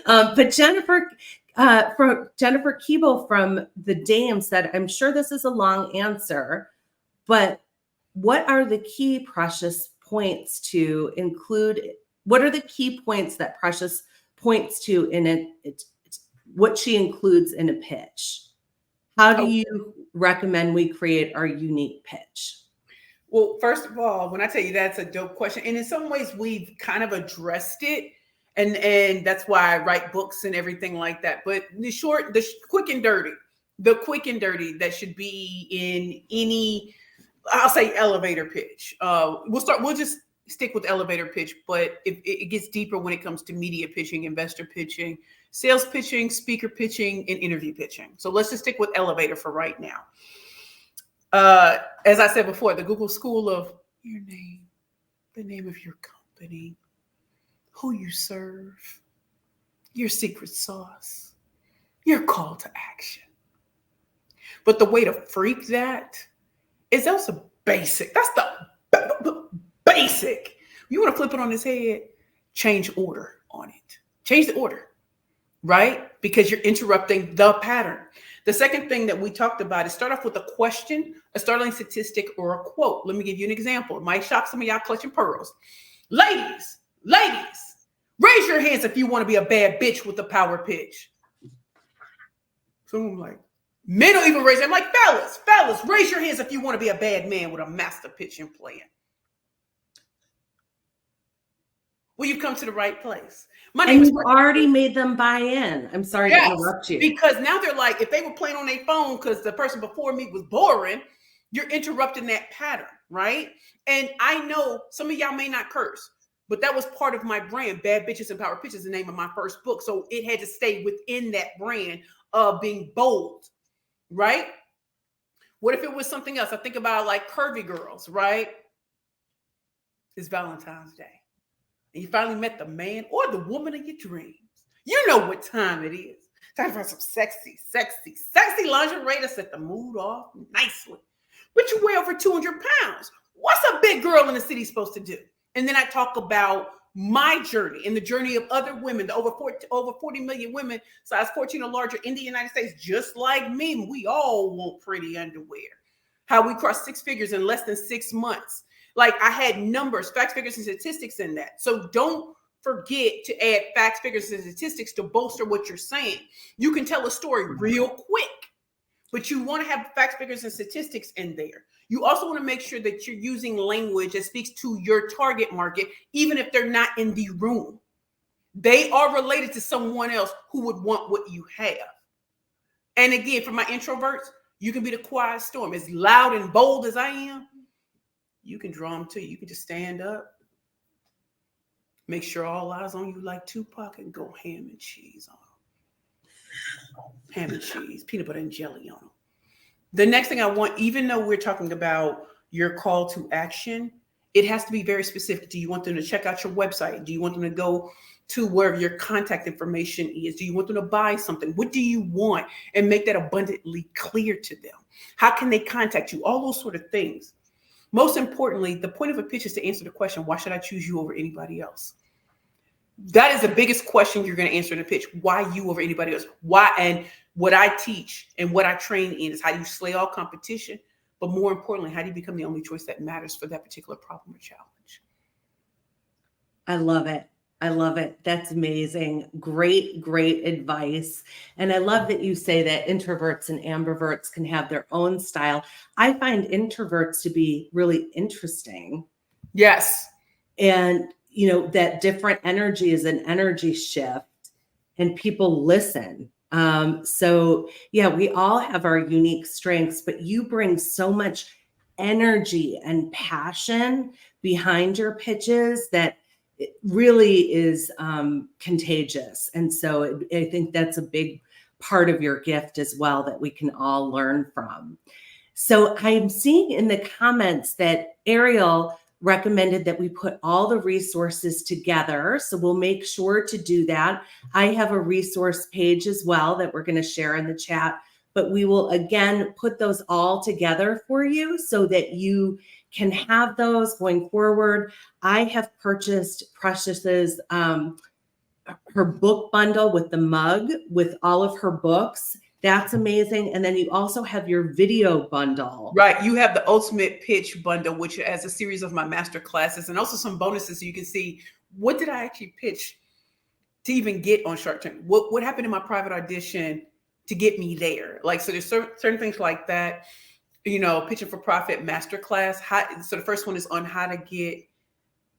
But Jennifer Keeble from the Dame said, "I'm sure this is a long answer, but what are the key Precious points to include? What are the key points that Precious points to in it? What she includes in a pitch? How do you recommend we create our unique pitch?" Well, first of all, when I tell you that's a dope question, and in some ways we've kind of addressed it, and that's why I write books and everything like that. But the quick and dirty that should be in any, I'll say, elevator pitch. We'll just stick with elevator pitch, but it gets deeper when it comes to media pitching, investor pitching, sales pitching, speaker pitching, and interview pitching. So let's just stick with elevator for right now. As I said before, the Google School of your name, the name of your company, who you serve, your secret sauce, your call to action. But the way to freak that is also basic. That's the basic. You want to flip it on its head, change order on it. Change the order, right? Because you're interrupting the pattern. The second thing that we talked about is start off with a question, a startling statistic, or a quote. Let me give you an example. It might shock some of y'all clutching pearls. Ladies, raise your hands if you want to be a bad bitch with a power pitch. So I'm like, men don't even raise them. I'm like, fellas, raise your hands if you want to be a bad man with a master pitching plan. Well, you've come to the right place. And you've already made them buy in. I'm sorry to interrupt you. Because now they're like, if they were playing on their phone because the person before me was boring, you're interrupting that pattern, right? And I know some of y'all may not curse, but that was part of my brand. Bad Bitches and Power Pitches is the name of my first book. So it had to stay within that brand of being bold, right? What if it was something else? I think about like curvy girls, right? It's Valentine's Day. And you finally met the man or the woman of your dreams. You know what time it is. Time for some sexy lingerie to set the mood off nicely. But you weigh over 200 pounds. What's a big girl in the city supposed to do? And then I talk about my journey and the journey of other women, the over 40 million women, size 14 or larger in the United States, just like me. We all want pretty underwear. How we crossed six figures in less than 6 months. Like, I had numbers, facts, figures, and statistics in that. So don't forget to add facts, figures, and statistics to bolster what you're saying. You can tell a story real quick, but you want to have facts, figures, and statistics in there. You also want to make sure that you're using language that speaks to your target market, even if they're not in the room. They are related to someone else who would want what you have. And again, for my introverts, you can be the quiet storm. As loud and bold as I am, you can draw them to you. You can just stand up, make sure all eyes on you like Tupac, and go ham and cheese on them. Ham and cheese, peanut butter and jelly on them. The next thing I want, even though we're talking about your call to action, it has to be very specific. Do you want them to check out your website? Do you want them to go to wherever your contact information is? Do you want them to buy something? What do you want? And make that abundantly clear to them. How can they contact you? All those sort of things. Most importantly, the point of a pitch is to answer the question, why should I choose you over anybody else? That is the biggest question you're going to answer in a pitch. Why you over anybody else? Why? And what I teach and what I train in is how do you slay all competition, but more importantly, how do you become the only choice that matters for that particular problem or challenge? I love it. I love it. That's amazing. Great, great advice. And I love that you say that introverts and ambiverts can have their own style. I find introverts to be really interesting. Yes. And, you know, that different energy is an energy shift and people listen. So yeah, we all have our unique strengths, but you bring so much energy and passion behind your pitches that it really is contagious. And so I think that's a big part of your gift as well that we can all learn from. So I'm seeing in the comments that Ariel recommended that we put all the resources together. So we'll make sure to do that. I have a resource page as well that we're going to share in the chat, but we will again put those all together for you so that you can have those going forward. I have purchased Precious's her book bundle with the mug with all of her books. That's amazing. And then you also have your video bundle. Right. You have the ultimate pitch bundle, which has a series of my master classes and also some bonuses so you can see what did I actually pitch to even get on Shark Tank? What happened in my private audition to get me there? Like, so there's certain things like that, you know, pitching for profit masterclass. So the first one is on how to get,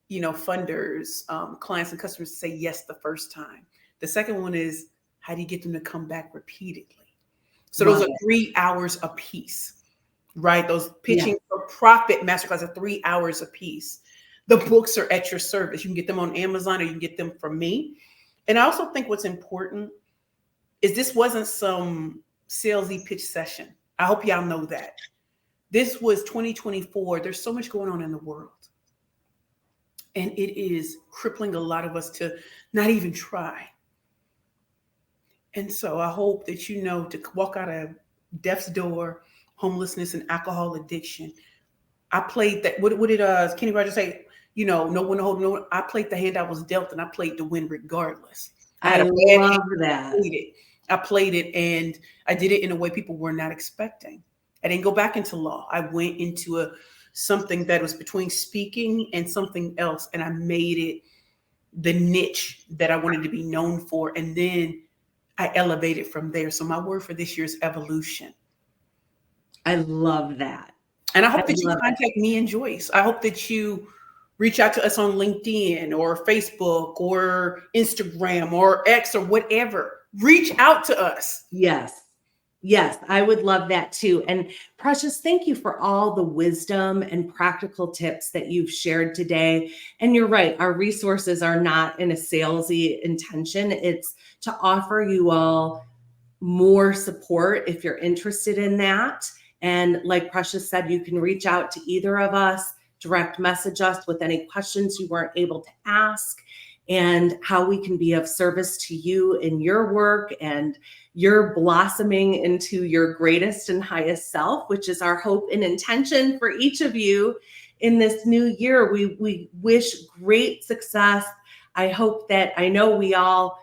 you know, funders, clients and customers to say yes the first time. The second one is how do you get them to come back repeatedly? So those are 3 hours a piece, right? Those pitching for profit masterclass are 3 hours a piece. The books are at your service. You can get them on Amazon or you can get them from me. And I also think what's important is this wasn't some salesy pitch session. I hope y'all know that. This was 2024. There's so much going on in the world. And it is crippling a lot of us to not even try. And so I hope that you know to walk out of death's door, homelessness and alcohol addiction. I played that. What did Kenny Rogers say? You know, no one to hold no. I played the hand I was dealt, and I played to win regardless. I love that. I played it, and I did it in a way people were not expecting. I didn't go back into law. I went into something that was between speaking and something else, and I made it the niche that I wanted to be known for, and then I elevated from there. So my word for this year is evolution. I love that. And I hope that you contact me and Joyce. I hope that you reach out to us on LinkedIn or Facebook or Instagram or X or whatever. Reach out to us. Yes. Yes, I would love that too. And Precious, thank you for all the wisdom and practical tips that you've shared today. And you're right, our resources are not in a salesy intention. It's to offer you all more support if you're interested in that. And like Precious said, you can reach out to either of us, direct message us with any questions you weren't able to ask, and how we can be of service to you in your work and you're blossoming into your greatest and highest self, which is our hope and intention for each of you in this new year. We wish great success. I know we all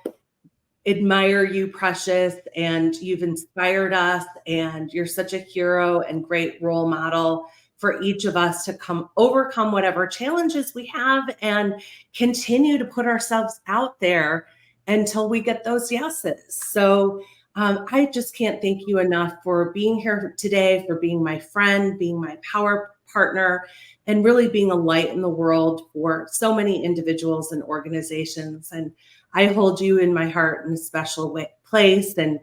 admire you, Precious, and you've inspired us, and you're such a hero and great role model for each of us to overcome whatever challenges we have and continue to put ourselves out there until we get those yeses. So I just can't thank you enough for being here today, for being my friend, being my power partner, and really being a light in the world for so many individuals and organizations. And I hold you in my heart in a special place, and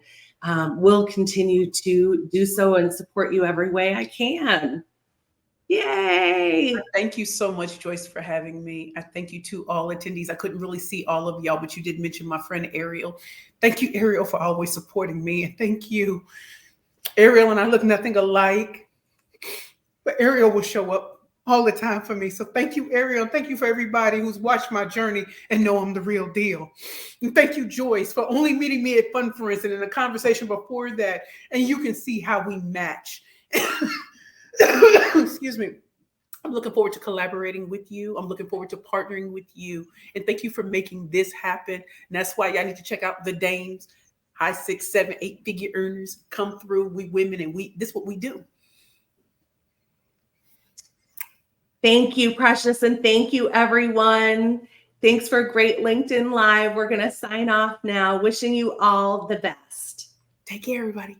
will continue to do so and support you every way I can. Yay! Thank you so much, Joyce, for having me. I thank you to all attendees. I couldn't really see all of y'all, but you did mention my friend Ariel. Thank you, Ariel, for always supporting me. And thank you, Ariel and I look nothing alike, but Ariel will show up all the time for me. So thank you, Ariel. Thank you for everybody who's watched my journey and know I'm the real deal. And thank you, Joyce, for only meeting me at Fun Friends and in a conversation before that. And you can see how we match. Excuse me. I'm looking forward to collaborating with you. I'm looking forward to partnering with you. And thank you for making this happen. And that's why y'all need to check out the Dames, high 6, 7, 8-figure earners. Come through. We women, and this is what we do. Thank you, Precious, and thank you, everyone. Thanks for a great LinkedIn Live. We're going to sign off now. Wishing you all the best. Take care, everybody.